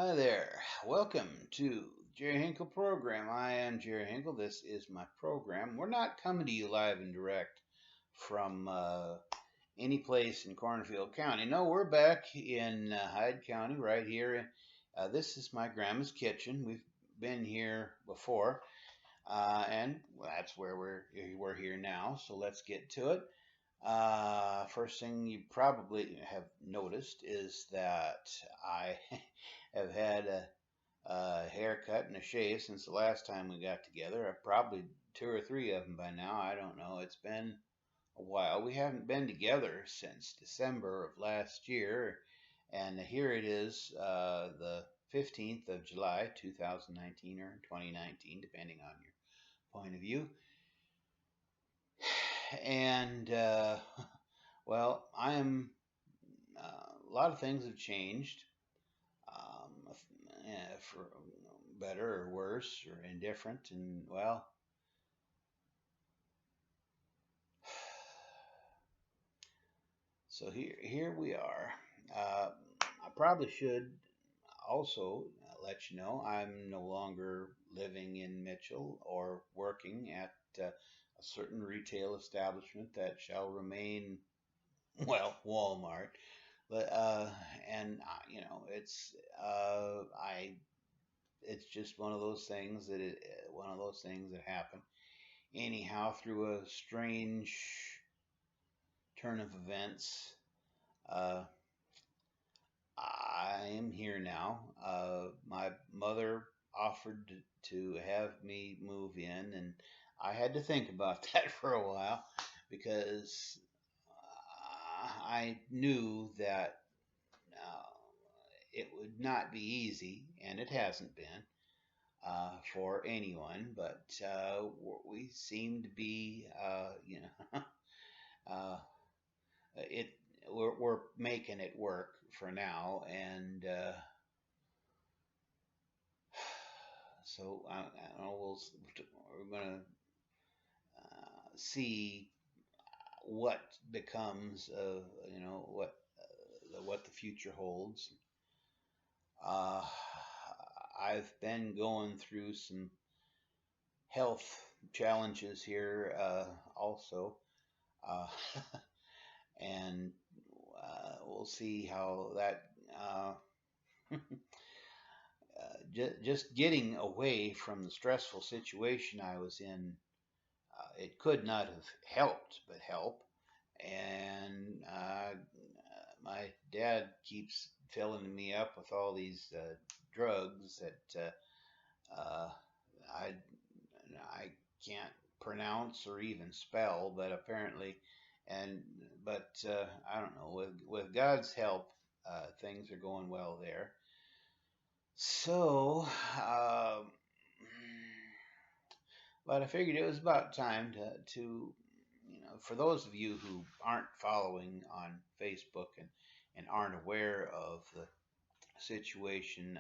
Hi there. Welcome to the Jerry Hinkle program. I am Jerry Hinkle. This is my program. We're not coming to you live and direct from any place in Cornfield County. No, we're back in Hyde County right here. This is my grandma's kitchen. We've been here before, and that's where we're here now. So let's get to it. First thing you probably have noticed is that I have had a haircut and a shave since the last time we got together. Probably two or three of them by now. I don't know. It's been a while. We haven't been together since December of last year. And here it is, the 15th of July, 2019 or 2019, depending on your point of view. And well, I am. A lot of things have changed, for better or worse or indifferent, and well, so here we are. I probably should also let you know I'm no longer living in Mitchell or working at a certain retail establishment that shall remain, well, Walmart. But and it's it's just one of those things that happen. Anyhow, through a strange turn of events, uh, I am here now. My mother offered to have me move in, and I had to think about that for a while because I knew that uh, it would not be easy, and it hasn't been for anyone. But we seem to be, uh, it. We're making it work for now, and so I don't know. We're gonna see what becomes of what the future holds. Uh, I've been going through some health challenges here also, uh, and we'll see how that. Just getting away from the stressful situation I was in, it could not have helped but help. And my dad keeps filling me up with all these drugs that uh, I I can't pronounce or even spell, but apparently, and but I don't know. With God's help, things are going well there. So, but I figured it was about time to for those of you who aren't following on Facebook and aren't aware of the situation,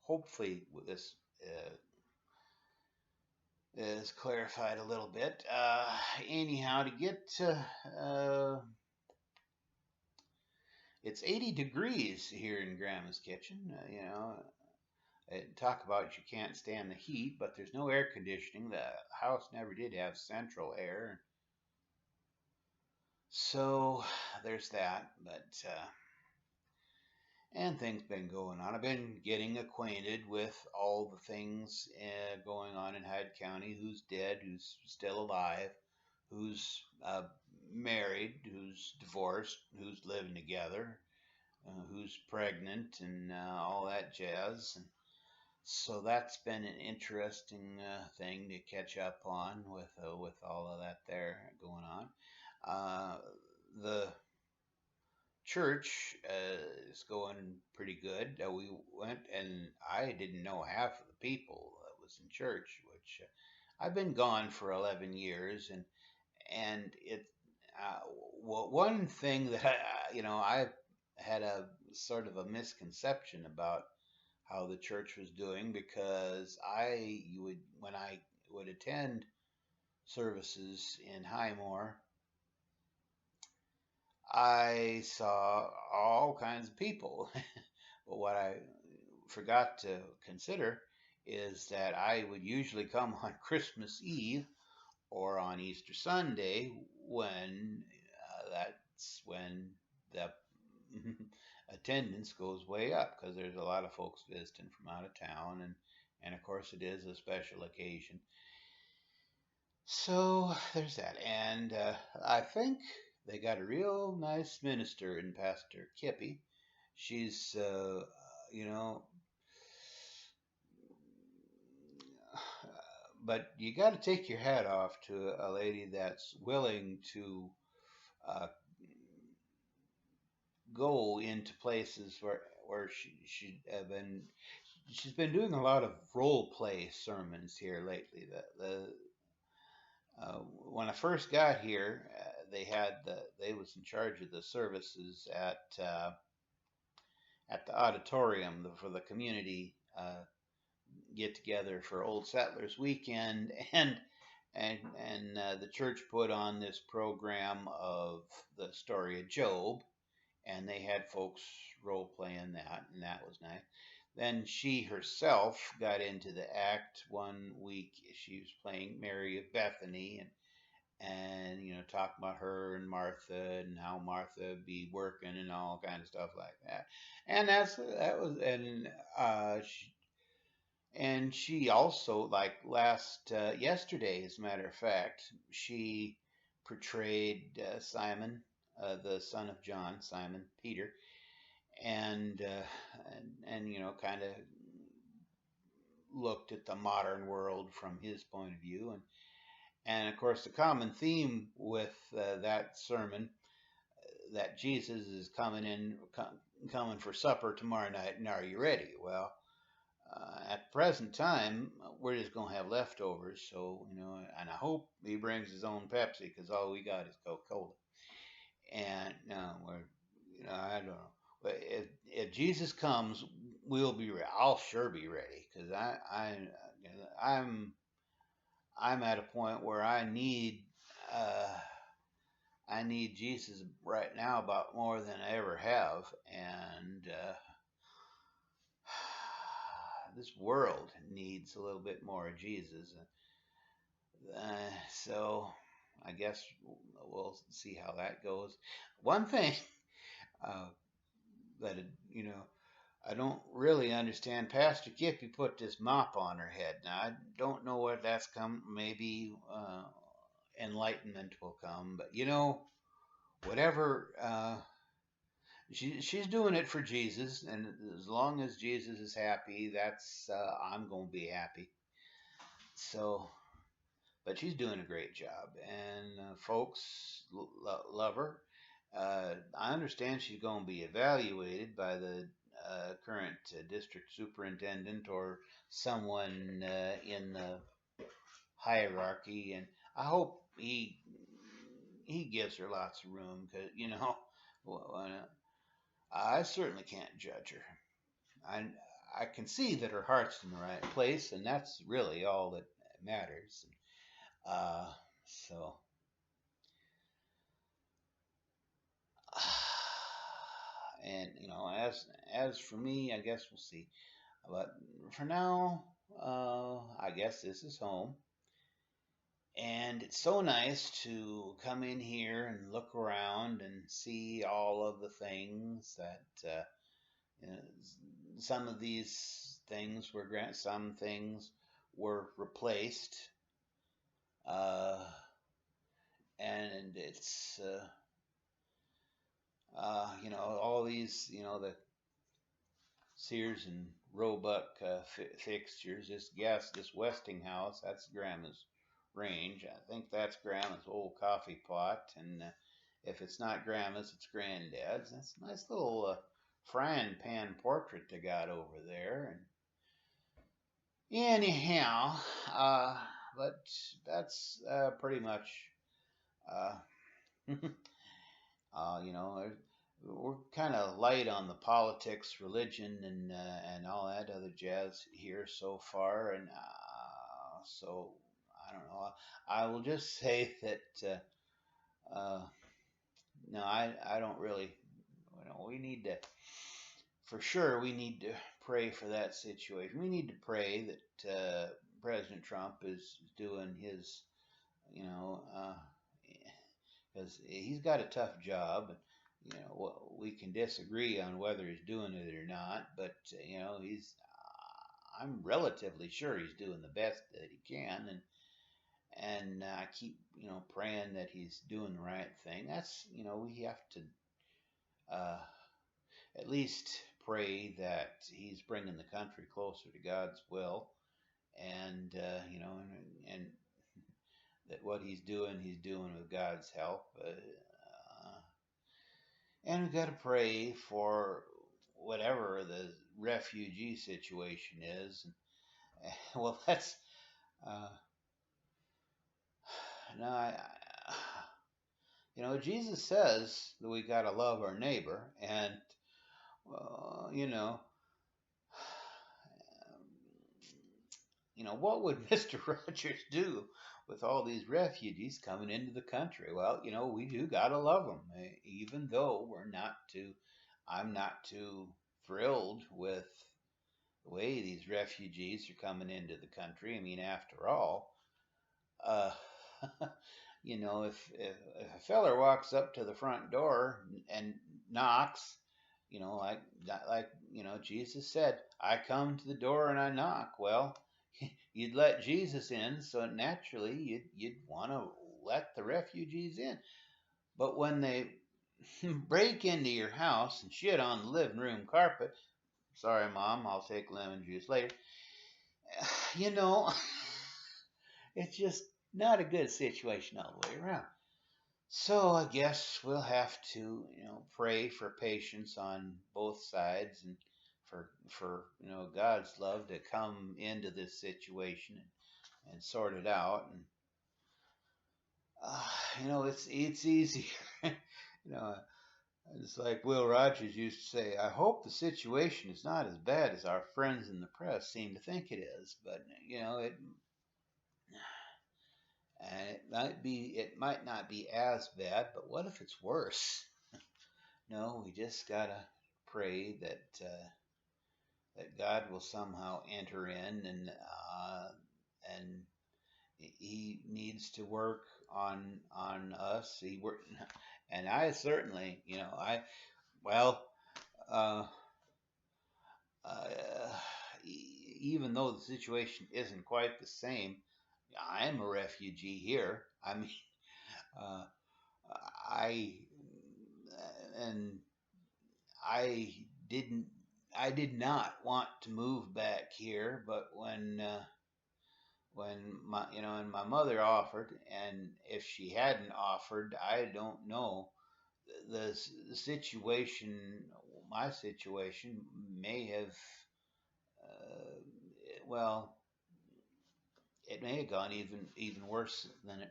hopefully this is clarified a little bit. Anyhow, to get to, it's 80 degrees here in Grandma's kitchen. Talk about you can't stand the heat, but there's no air conditioning. The house never did have central air. So there's that. But and things been going on. I've been getting acquainted with all the things going on in Hyde County. Who's dead? Who's still alive? Who's married? Who's divorced? Who's living together? Who's pregnant? And all that jazz. And so that's been an interesting thing to catch up on with all of that there going on. The church is going pretty good. We went, and I didn't know half of the people that was in church, which I've been gone for 11 years, and it. Well, one thing that I had a sort of a misconception about how the church was doing because when I would attend services in Highmore, I saw all kinds of people. But what I forgot to consider is that I would usually come on Christmas Eve or on Easter Sunday when that's when the attendance goes way up because there's a lot of folks visiting from out of town, and of course it is a special occasion. So there's that, and I think they got a real nice minister in Pastor Kippy. She's you know but you got to take your hat off to a lady that's willing to uh, go into places where she's been doing a lot of role play sermons here lately. When I first got here, they was in charge of the services at the auditorium for the community get together for Old Settlers Weekend, and the church put on this program of the story of Job, and they had folks role playing that, and that was nice. Then she herself got into the act one week. She was playing Mary of Bethany, and talking about her and Martha and how Martha be working and all kind of stuff like that. And that was and she also, like last yesterday, as a matter of fact, she portrayed Simon, the son of John, Simon Peter, and kind of looked at the modern world from his point of view, and of course the common theme with that sermon that Jesus is coming for supper tomorrow night, and are you ready? Well, at the present time, we're just gonna have leftovers. So and I hope he brings his own Pepsi because all we got is Coca-Cola. And we're, I don't know. But if Jesus comes, we'll be ready. I'll sure be ready because I'm at a point where uh, I need Jesus right now about more than I ever have, and this world needs a little bit more of Jesus. So I guess we'll see how that goes. One thing uh, that I don't really understand. Pastor Kippy put this mop on her head. Now I don't know what that's come. Maybe enlightenment will come, but whatever. She's doing it for Jesus, and as long as Jesus is happy, that's I'm gonna be happy. So, but she's doing a great job, and folks love her. I understand she's going to be evaluated by the current district superintendent or someone in the hierarchy, and I hope he gives her lots of room because well, I certainly can't judge her. I I can see that her heart's in the right place, and that's really all that matters. Uh, so, and as for me, I guess we'll see. But for now, I guess this is home, and it's so nice to come in here and look around and see all of the things that you know, some of these things were some things were replaced, uh, and it's all these the Sears and Roebuck fixtures. This Westinghouse, that's Grandma's range. I think that's Grandma's old coffee pot, and if it's not Grandma's, it's Granddad's. That's a nice little frying pan portrait they got over there. And anyhow, but that's pretty much. Uh, we're kind of light on the politics, religion, and all that other jazz here so far, and so I don't know. I will just say that no, I don't really. We need to for sure. We need to pray for that situation. We need to pray that President Trump is doing his, you know, because he's got a tough job. We can disagree on whether he's doing it or not, but he's. I'm relatively sure he's doing the best that he can, and I keep praying that he's doing the right thing. That's we have to uh, at least pray that he's bringing the country closer to God's will, and and that what he's doing with God's help. And we've got to pray for whatever the refugee situation is. Well, that's uh, no, Jesus says that we got to love our neighbor, and uh, you know, what would Mr. Rogers do with all these refugees coming into the country? Well, we do gotta love them, even though I'm not too thrilled with the way these refugees are coming into the country. I mean, after all, uh, if a feller walks up to the front door and knocks, Jesus said, "I come to the door and I knock." Well, you'd let Jesus in, so naturally you'd want to let the refugees in. But when they break into your house and shit on the living room carpet, sorry, Mom, I'll take lemon juice later. You know, it's just not a good situation all the way around. So I guess we'll have to, pray for patience on both sides, and for God's love to come into this situation and sort it out. And it's easier. you know, it's like Will Rogers used to say, "I hope the situation is not as bad as our friends in the press seem to think it is." But it might not be as bad. But what if it's worse? No, we just gotta pray that God will somehow enter in, and He needs to work on us. And I certainly, well, uh, uh, even though the situation isn't quite the same, I'm a refugee here. I mean, uh, I and I didn't. I did not want to move back here, but when my mother offered, and if she hadn't offered, I don't know, the situation, my situation may have, uh, well, it may have gone even worse than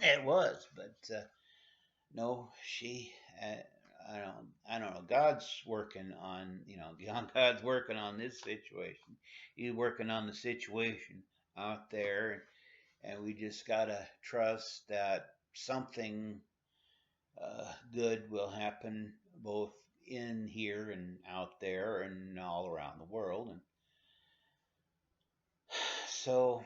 it was. But no, she. I don't know. God's working on, God's working on this situation. He's working on the situation out there, and we just gotta trust that something good will happen both in here and out there and all around the world. And so,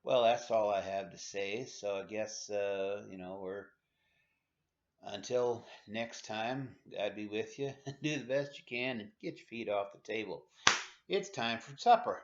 well, that's all I have to say. So I guess we're until next time. God be with you. Do the best you can and get your feet off the table. It's time for supper.